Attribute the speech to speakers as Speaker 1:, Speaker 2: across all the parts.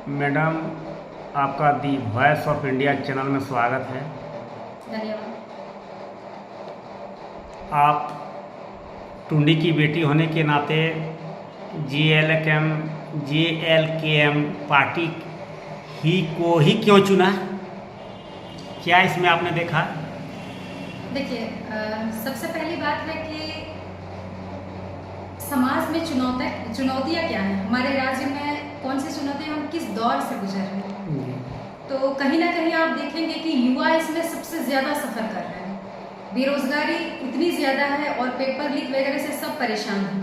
Speaker 1: Madam, आपका दी voice of India channel में स्वागत है।
Speaker 2: धन्यवाद।
Speaker 1: आप टुंडी की बेटी होने के नाते JLKM पार्टी ही को ही क्यों चुना? क्या इसमें आपने देखा?
Speaker 2: देखिए, सबसे पहली बात है कि समाज में चुनौतियाँ क्या हैं, हमारे राज्य में कौन सी चुनौतियाँ, हम किस दौर से गुजर रहे हैं। तो कहीं ना कहीं आप देखेंगे कि युवा इसमें सबसे ज़्यादा सफ़र कर रहे हैं। बेरोजगारी इतनी ज़्यादा है और पेपर लीक वगैरह से सब परेशान हैं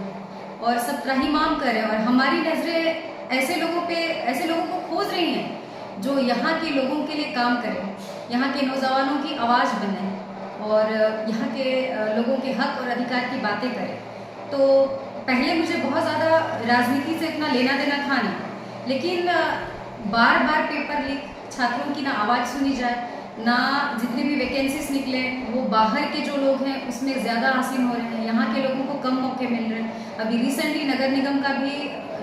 Speaker 2: और सब त्राहिमाम कर रहे हैं। और हमारी नज़रें ऐसे लोगों को खोज रही हैं जो यहाँ के लोगों के लिए काम करें, यहाँ के नौजवानों की आवाज़ बने और यहाँ के लोगों के हक और अधिकार की बातें करें। तो पहले मुझे बहुत ज़्यादा राजनीति से इतना लेना देना था नहीं, लेकिन बार बार पेपर लीक, छात्रों की ना आवाज़ सुनी जाए, ना जितने भी वैकेंसीज निकले वो बाहर के जो लोग हैं उसमें ज़्यादा हासिल हो रहे हैं, यहाँ के लोगों को कम मौके मिल रहे हैं। अभी रिसेंटली नगर निगम का भी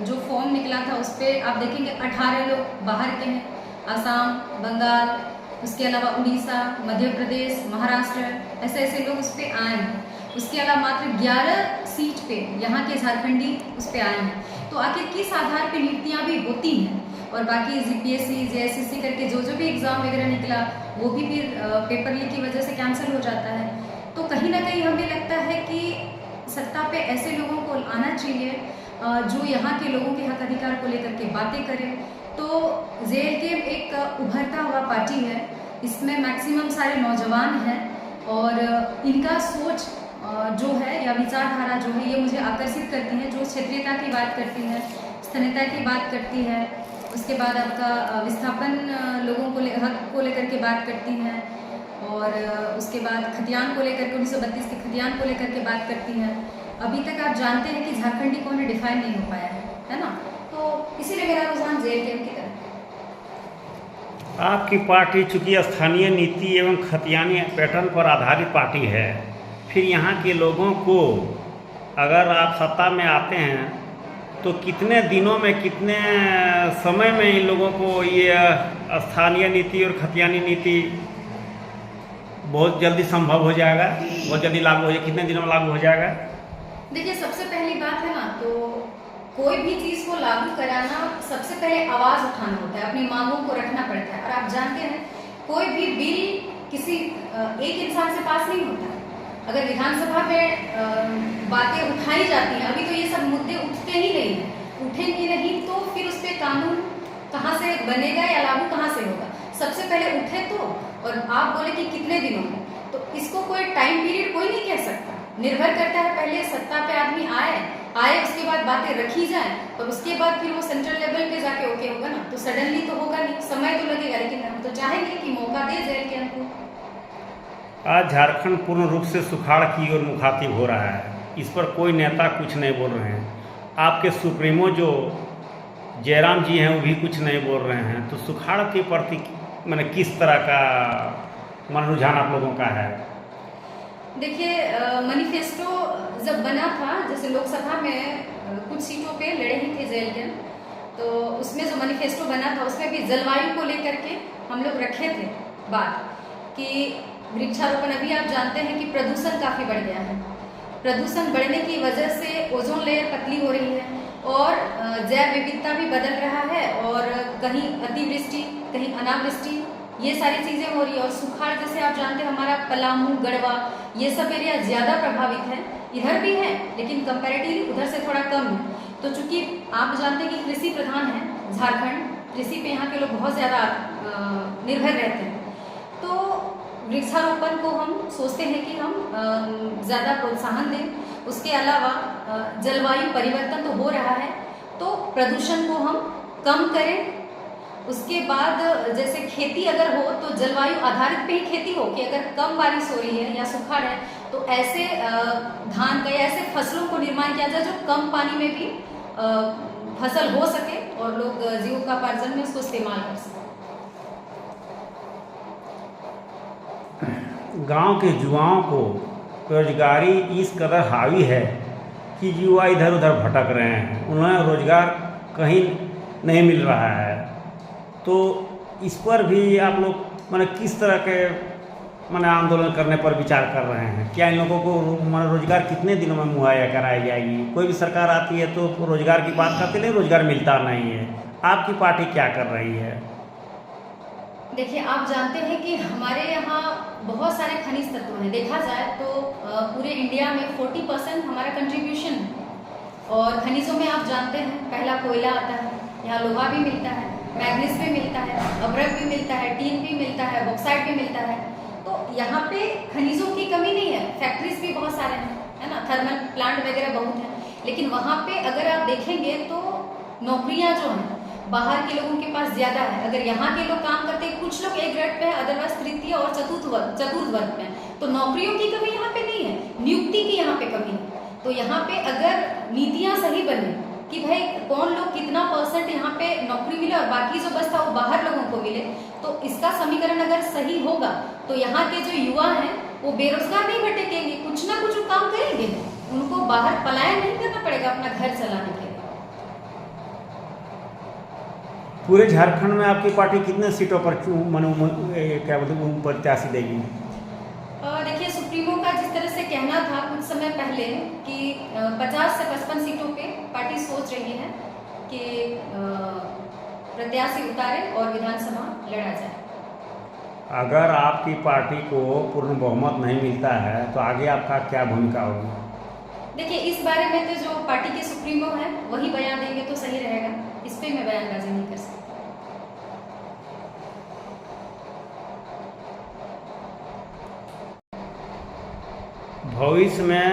Speaker 2: जो फॉर्म निकला था उस पर आप देखेंगे 18 लोग बाहर के हैं, आसाम, बंगाल, उसके अलावा उड़ीसा, मध्य प्रदेश, महाराष्ट्र, ऐसे लोग उस पर आए हैं। उसके अलावा मात्र 11 सीट पे यहाँ के झारखंडी उस पर आए हैं। तो आखिर किस आधार पे नियुक्तियाँ भी होती हैं और बाकी GPSC, JSSC करके जो भी एग्ज़ाम वगैरह निकला वो भी फिर पेपर लीक की वजह से कैंसिल हो जाता है। तो कहीं ना कहीं हमें लगता है कि सत्ता पे ऐसे लोगों को आना चाहिए जो यहाँ के लोगों के हक अधिकार को लेकर के बातें करें। तो JLK एक उभरता हुआ पार्टी है, इसमें मैक्सिमम सारे नौजवान हैं और इनका सोच जो है या विचारधारा जो है ये मुझे आकर्षित करती है, जो क्षेत्रीयता की बात करती है, स्थानीयता की बात करती है, उसके बाद आपका विस्थापन लोगों को हक को लेकर के बात करती हैं और उसके बाद खतियान को लेकर के 1932 के खतियान को लेकर के बात करती हैं। अभी तक आप जानते हैं कि झारखंडी को उन्हें डिफाइन नहीं हो पाया है ना। तो इसीलिए मेरा रुझान JLK की तरफ।
Speaker 1: आपकी पार्टी चूँकि स्थानीय नीति एवं खतियानी पैटर्न पर आधारित पार्टी है, फिर यहाँ के लोगों को अगर आप सत्ता में आते हैं तो कितने दिनों में, कितने समय में इन लोगों को ये स्थानीय नीति और खतियानी नीति बहुत जल्दी संभव हो जाएगा, बहुत जल्दी लागू हो जाएगा? कितने दिनों में लागू हो जाएगा?
Speaker 2: देखिए, सबसे पहली बात है ना, तो कोई भी चीज़ को लागू कराना सबसे पहले आवाज़ उठाना होता है, अपनी मांगों को रखना पड़ता है। और आप जानते हैं कोई भी बिल किसी एक इंसान से पास नहीं होता। अगर विधानसभा में बातें उठाई जाती हैं, अभी तो ये सब मुद्दे उठते ही नहीं हैं, उठेंगे नहीं तो फिर उस पर कानून कहाँ से बनेगा या लागू कहाँ से होगा? सबसे पहले उठे तो, और आप बोले कि कितने दिनों में, तो इसको कोई टाइम पीरियड कोई नहीं कह सकता। निर्भर करता है पहले सत्ता पे आदमी आए उसके बाद बातें रखी जाए और उसके बाद फिर वो सेंट्रल लेवल पे जाके ओके होगा ना। तो सडनली तो होगा नहीं, समय तो लगेगा, लेकिन हम तो चाहेंगे कि मौका दे JLK हमको।
Speaker 1: आज झारखंड पूर्ण रूप से सुखाड़ की ओर मुखातिब हो रहा है, इस पर कोई नेता कुछ नहीं बोल रहे हैं। आपके सुप्रीमो जो जयराम जी हैं वो भी कुछ नहीं बोल रहे हैं। तो सुखाड़ के प्रति मैंने किस तरह का रुझान आप लोगों का है?
Speaker 2: देखिए, मैनिफेस्टो जब बना था, जैसे लोकसभा में कुछ सीटों पे लड़े ही थे JLK, तो उसमें जो मैनिफेस्टो बना था उसमें भी जलवायु को लेकर के हम लोग रखे थे बात कि वृक्षारोपण। अभी आप जानते हैं कि प्रदूषण काफ़ी बढ़ गया है, प्रदूषण बढ़ने की वजह से ओजोन लेयर पतली हो रही है और जैव विविधता भी बदल रहा है और कहीं अतिवृष्टि, कहीं अनावृष्टि, ये सारी चीज़ें हो रही है। और सुखाड़ जैसे आप जानते हैं हमारा पलामू, गढ़वा, ये सब एरिया ज़्यादा प्रभावित है, इधर भी है लेकिन कंपैरेटिवली उधर से थोड़ा कम है। तो चूंकि आप जानते हैं कि कृषि प्रधान है झारखंड, कृषि पे यहाँ के लोग बहुत ज़्यादा निर्भर रहते हैं, तो वृक्षारोपण को हम सोचते हैं कि हम ज़्यादा प्रोत्साहन दें। उसके अलावा जलवायु परिवर्तन तो हो रहा है तो प्रदूषण को हम कम करें। उसके बाद जैसे खेती अगर हो तो जलवायु आधारित पे ही खेती हो, कि अगर कम बारिश हो रही है या सुखाड़ है तो ऐसे धान का या ऐसे फसलों को निर्माण किया जाए जो कम पानी में भी फसल हो सके और लोग जीविकोपार्जन में उसको इस्तेमाल कर सकें।
Speaker 1: गांव के युवाओं को रोजगारी इस कदर हावी है कि युवा इधर उधर भटक रहे हैं, उन्हें रोजगार कहीं नहीं मिल रहा है। तो इस पर भी आप लोग माने किस तरह के माने आंदोलन करने पर विचार कर रहे हैं? क्या इन लोगों को माने रोजगार कितने दिनों में मुहैया कराई जाएगी? कोई भी सरकार आती है तो रोजगार की बात करते नहीं, रोजगार मिलता नहीं है। आपकी पार्टी क्या कर रही है?
Speaker 2: देखिए, आप जानते हैं कि हमारे यहाँ बहुत सारे खनिज तत्व हैं। देखा जाए तो पूरे इंडिया में 40% हमारा कंट्रीब्यूशन है। और खनिजों में आप जानते हैं, पहला कोयला आता है, यहाँ लोहा भी मिलता है, मैग्नीज भी मिलता है, अभ्रक भी मिलता है, टीन भी मिलता है, बॉक्साइट भी मिलता है। तो यहाँ पे खनिजों की कमी नहीं है। फैक्ट्रीज भी बहुत सारे हैं, है ना, थर्मल प्लांट वगैरह बहुत हैं। लेकिन वहाँ पे अगर आप देखेंगे तो नौकरियाँ जो हैं बाहर के लोगों के पास ज़्यादा है। अगर यहाँ के लोग काम करते हैं, कुछ लोग A ग्रेड पे है, अदरवाइज तृतीय और चतुर्थ वर्ग में, तो नौकरियों की कमी यहाँ पे नहीं है, नियुक्ति की यहाँ पे कमी है। तो यहाँ पे अगर नीतियाँ सही बने कि भाई कौन लोग कितना % यहाँ पे नौकरी मिले और बाकी जो बचता वो बाहर लोगों को मिले, तो इसका समीकरण अगर सही होगा तो यहाँ के जो युवा हैं वो बेरोजगार नहीं भटकेंगे, कुछ ना कुछ काम करेंगे, उनको बाहर पलायन नहीं करना पड़ेगा अपना घर चलाने के लिए।
Speaker 1: पूरे झारखंड में आपकी पार्टी कितने सीटों पर क्या बोलते हैं प्रत्याशी देगी?
Speaker 2: देखिए, सुप्रीमो का जिस तरह से कहना था कुछ समय पहले कि 50 से 55 सीटों पे पार्टी सोच रही है कि प्रत्याशी उतारे और विधानसभा लड़ा जाए।
Speaker 1: अगर आपकी पार्टी को पूर्ण बहुमत नहीं मिलता है तो आगे आपका क्या भूमिका होगी?
Speaker 2: देखिए, इस बारे में तो जो पार्टी के सुप्रीमो है वही बयान देंगे तो सही रहेगा, इस पे मैं बयानबाजी नहीं कर सकती।
Speaker 1: भविष्य में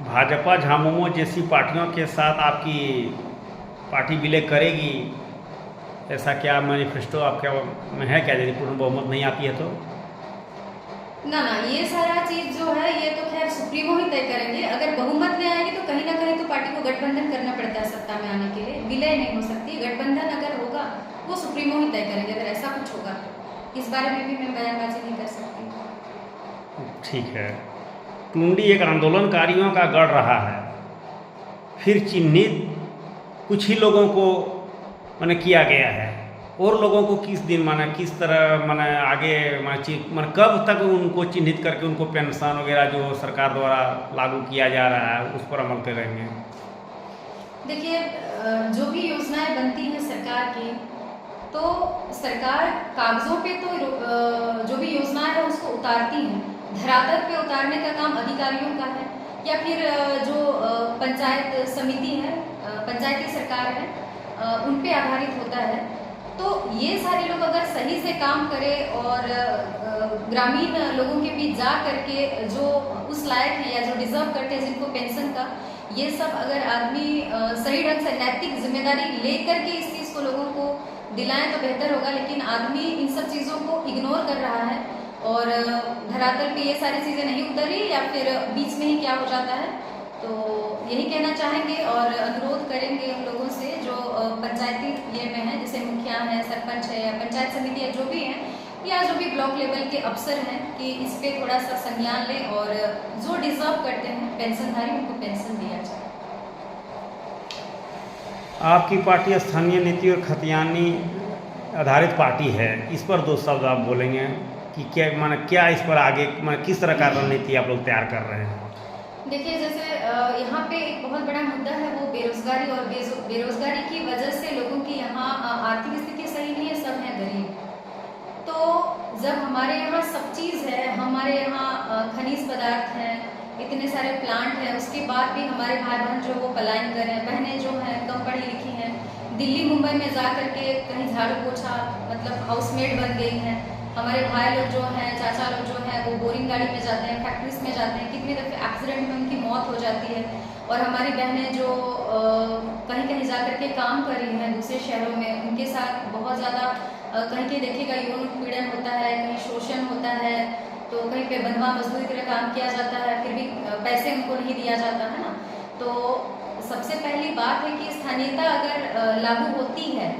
Speaker 1: भाजपा झामुमो जैसी पार्टियों के साथ आपकी पार्टी विलय करेगी, ऐसा क्या मैनिफेस्टो आपके में है क्या, यदि पूर्ण बहुमत नहीं आती है तो?
Speaker 2: ना, ये सारा चीज जो है ये तो खैर सुप्रीमो ही तय करेंगे। अगर बहुमत में आएगी तो कहीं ना कहीं तो पार्टी को गठबंधन करना पड़ता है सत्ता में आने के लिए, विलय नहीं हो सकती। गठबंधन अगर होगा वो सुप्रीमो ही तय करेंगे, अगर ऐसा कुछ होगा। इस बारे में भी मैं बयानबाजी नहीं कर सकती।
Speaker 1: ठीक है। टुंडी एक आंदोलनकारियों का गढ़ रहा है, फिर चिन्हित कुछ ही लोगों को माने किया गया है, और लोगों को किस दिन माने किस तरह माने आगे माने कब तक उनको चिन्हित करके उनको पेंशन वगैरह जो सरकार द्वारा लागू किया जा रहा है उस पर अमल करेंगे?
Speaker 2: देखिए, जो भी योजनाएं बनती हैं सरकार की, तो सरकार कागजों पे तो जो भी योजनाएं है उसको उतारती है, धरातल पे उतारने का काम अधिकारियों का है, या फिर जो पंचायत समिति है, पंचायती सरकार है, उन पे आधारित होता है। तो ये सारे लोग अगर सही से काम करें और ग्रामीण लोगों के बीच जा करके जो उस लायक है या जो डिजर्व करते हैं जिनको पेंशन का, ये सब अगर आदमी सही ढंग से नैतिक जिम्मेदारी लेकर के इस चीज़ को लोगों को दिलाएं तो बेहतर होगा। लेकिन आदमी इन सब चीज़ों को इग्नोर कर रहा है और धरातल पे ये सारी चीज़ें नहीं उतरी या फिर बीच में ही क्या हो जाता है। तो यही कहना चाहेंगे और अनुरोध करेंगे उन लोगों से जो पंचायती ये में है, जैसे मुखिया है, सरपंच है, या पंचायत समिति है, जो भी है, या जो भी ब्लॉक लेवल के अफसर हैं, कि इस पे थोड़ा सा संज्ञान लें और जो डिजर्व करते हैं पेंशनधारी उनको पेंशन दिया जाए।
Speaker 1: आपकी पार्टी स्थानीय नीति और खतियानी आधारित पार्टी है, इस पर दो शब्द आप बोलेंगे कि क्या माने क्या इस पर आगे माने किस तरह का रणनीति आप लोग तैयार कर रहे हैं?
Speaker 2: देखिए, जैसे यहाँ पे एक बहुत बड़ा मुद्दा है वो बेरोजगारी, और बेरोजगारी की वजह से लोगों की यहाँ आर्थिक स्थिति सही नहीं है, सब हैं गरीब। तो जब हमारे यहाँ सब चीज़ है, हमारे यहाँ खनिज पदार्थ हैं, इतने सारे प्लांट हैं, उसके बाद भी हमारे भाई बहन जो वो पलायन कर रहे हैं, बहनें जो हैं कम पढ़ी लिखी हैं, दिल्ली मुंबई में जा करके कहीं झाड़ू पोछा मतलब हाउसमेड बन गई हैं। हमारे भाई लोग जो हैं, चाचा लोग जो हैं, वो बोरिंग गाड़ी में जाते हैं, फैक्ट्रीज में जाते हैं, कितने दफ़े एक्सीडेंट में उनकी मौत हो जाती है। और हमारी बहनें जो कहीं कहीं जा कर के काम कर रही हैं दूसरे शहरों में, उनके साथ बहुत ज़्यादा कहीं कहीं देखिएगा यौन उत्पीड़न होता है, कहीं शोषण होता है, तो कहीं पे बंधुआ मजदूरी की तरह काम किया जाता है, फिर भी पैसे उनको नहीं दिया जाता है ना। तो सबसे पहली बात है कि स्थानीयता अगर लागू होती है,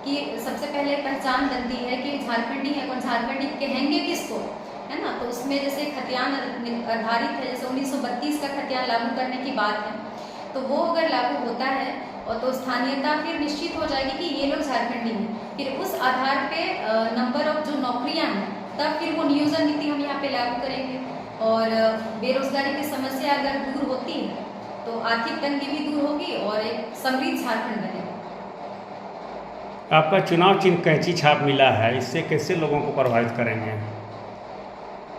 Speaker 2: कि सबसे पहले पहचान बनती है कि झारखंडी है कौन, झारखंडी कहेंगे किसको, है ना। तो उसमें जैसे खतियान आधारित है, जैसे 1932 का खतियान लागू करने की बात है, तो वो अगर लागू होता है और तो स्थानीयता फिर निश्चित हो जाएगी कि ये लोग झारखंडी हैं। फिर उस आधार पे नंबर ऑफ जो नौकरियां हैं, तब फिर वो नियोजन नीति हम यहाँ पे लागू करेंगे। और बेरोजगारी की समस्या अगर दूर होती है तो आर्थिक तंगी भी दूर होगी और एक समृद्ध झारखंड बनेगा।
Speaker 1: आपका चुनाव चिन्ह कैंची छाप मिला है, इससे कैसे लोगों को प्रभावित करेंगे?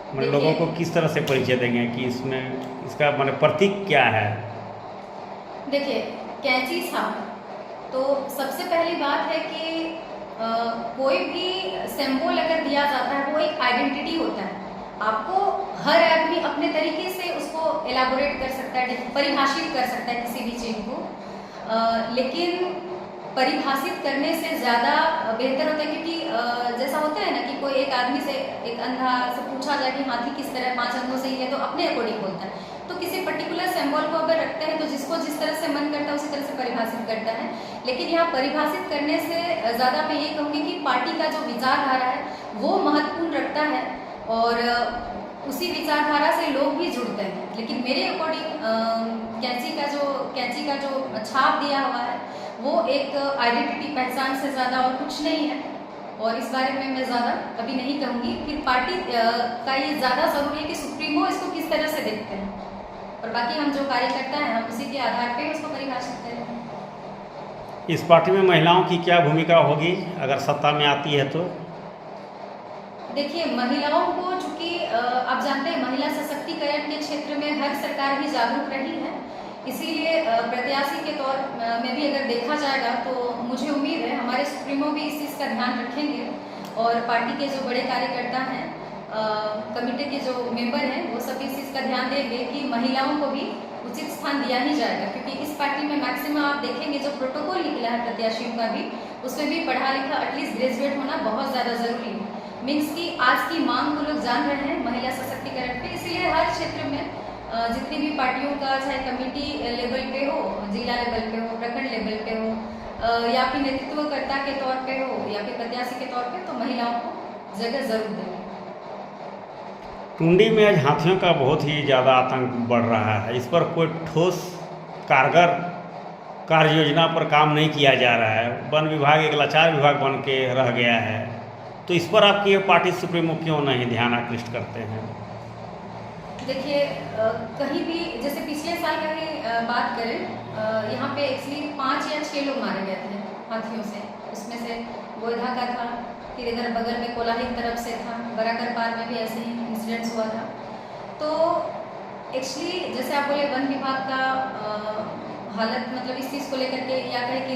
Speaker 1: मतलब लोगों को किस तरह से परिचय देंगे कि इसमें इसका मतलब प्रतीक क्या है?
Speaker 2: देखिए, कैंची छाप तो सबसे पहली बात है कि कोई भी सिंबल अगर दिया जाता है वो एक आइडेंटिटी होता है। आपको हर आदमी अपने तरीके से उसको एलाबोरेट कर सकता है, परिभाषित कर सकता है किसी भी चीज को, लेकिन परिभाषित करने से ज़्यादा बेहतर होता है, क्योंकि जैसा होता है ना कि कोई एक आदमी से, एक अंधा से पूछा जाए कि हाथी किस तरह 5 अंगों से ही है, तो अपने अकॉर्डिंग बोलता है। तो किसी पर्टिकुलर सिंबल को अगर रखते हैं तो जिसको जिस तरह से मन करता है उसी तरह से परिभाषित करता है। लेकिन यहाँ परिभाषित करने से ज़्यादा मैं ये कहूँगी कि पार्टी का जो विचारधारा है वो महत्वपूर्ण रखता है और उसी विचारधारा से लोग भी जुड़ते हैं। लेकिन मेरे अकॉर्डिंग कैंची का जो छाप दिया हुआ है वो एक आइडेंटिटी, पहचान से ज़्यादा और कुछ नहीं है, और इस बारे में मैं ज़्यादा अभी नहीं कहूँगी। फिर पार्टी का ये ज़्यादा ज़रूरी है कि सुप्रीमो इसको किस तरह से देखते हैं, और बाकी हम जो कार्यकर्ता हैं हम उसी के आधार पे उसको परिभाषित करेंगे।
Speaker 1: इस पार्टी में महिलाओं की क्या भूमिका होगी अगर सत्ता में आती है तो?
Speaker 2: देखिए, महिलाओं को चूंकि आप जानते हैं महिला सशक्तिकरण के क्षेत्र में हर सरकार भी जागरूक रही है, इसीलिए प्रत्याशी के तौर में भी अगर देखा जाएगा तो मुझे उम्मीद है हमारे सुप्रीमो भी इस चीज़ का ध्यान रखेंगे और पार्टी के जो बड़े कार्यकर्ता हैं, कमेटी के जो मेंबर हैं, वो सब इस चीज़ का ध्यान देंगे कि महिलाओं को भी उचित स्थान दिया ही जाएगा। क्योंकि इस पार्टी में मैक्सिमम आप देखेंगे जो प्रोटोकॉल निकला है प्रत्याशियों का भी, उसमें भी पढ़ा लिखा एटलीस्ट ग्रेजुएट होना बहुत ज़्यादा ज़रूरी है। मीन्स कि आज की मांग को लोग जान रहे हैं महिला सशक्तिकरण पे, इसलिए हर क्षेत्र में जितनी भी पार्टियों का, चाहे कमेटी लेवल पे हो, जिला लेवल पे हो, प्रखंड लेवल पे हो, या फिर नेतृत्वकर्ता के तौर पे हो या फिर प्रत्याशी के तौर पे, तो महिलाओं को जगह जरूर देंगे।
Speaker 1: टुंडी में आज हाथियों का बहुत ही ज़्यादा आतंक बढ़ रहा है, इस पर कोई ठोस कारगर कार्य योजना पर काम नहीं किया जा रहा है। वन विभाग एक लाचार विभाग बन के रह गया है, तो इस पर आपकी पार्टी सुप्रीमो क्यों नहीं ध्यान आकृष्ट करते हैं?
Speaker 2: देखिए, कहीं भी जैसे पिछले साल का ही बात करें, यहाँ पे एक्चुअली 5 या 6 लोग मारे गए थे हाथियों से। उसमें से गोयधा का था, फिर इधर बगल में कोलाही की तरफ से था, बराकर पार में भी ऐसे ही इंसिडेंट्स हुआ था। तो एक्चुअली जैसे आप बोले वन विभाग का हालत, मतलब इस चीज़ को लेकर के या कहें कि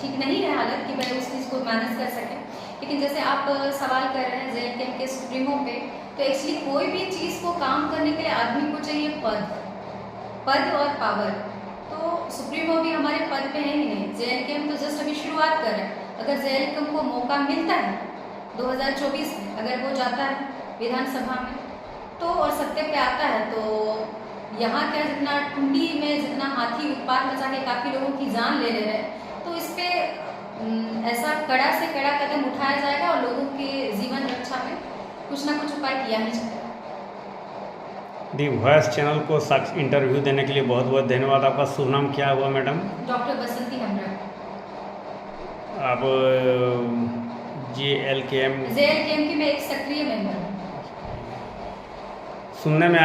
Speaker 2: ठीक नहीं है हालत कि वह उस चीज़ को मैनेज कर सके। लेकिन जैसे आप सवाल कर रहे हैं जेएलके के सुप्रीमो पे, तो एक्चुअली कोई भी चीज़ को काम करने के लिए आदमी को चाहिए पद और पावर। तो सुप्रीमो भी हमारे पद पे है ही नहीं, जेएलके तो जस्ट अभी शुरुआत कर रहे हैं। अगर जेएलके को मौका मिलता है 2024 में, अगर वो जाता है विधानसभा में तो और सत्ते पे आता है, तो यहाँ का जितना टुंडी में जितना हाथी उत्पात मचा के काफ़ी लोगों की जान ले रहे हैं, तो इस पर ऐसा कड़ा से कड़ा कदम उठाया जाएगा और लोगों के जीवन रक्षा में कुछ ना कुछ उपाय किया ही जाएगा।
Speaker 1: दी वॉइस चैनल को इंटरव्यू देने के लिए बहुत बहुत धन्यवाद। आपका शुभ नाम क्या हुआ मैडम?
Speaker 2: डॉक्टर बसंती हेम्ब्रम।
Speaker 1: आप जेएलके की मैं एक सक्रिय मेंबर हूँ। सुनने में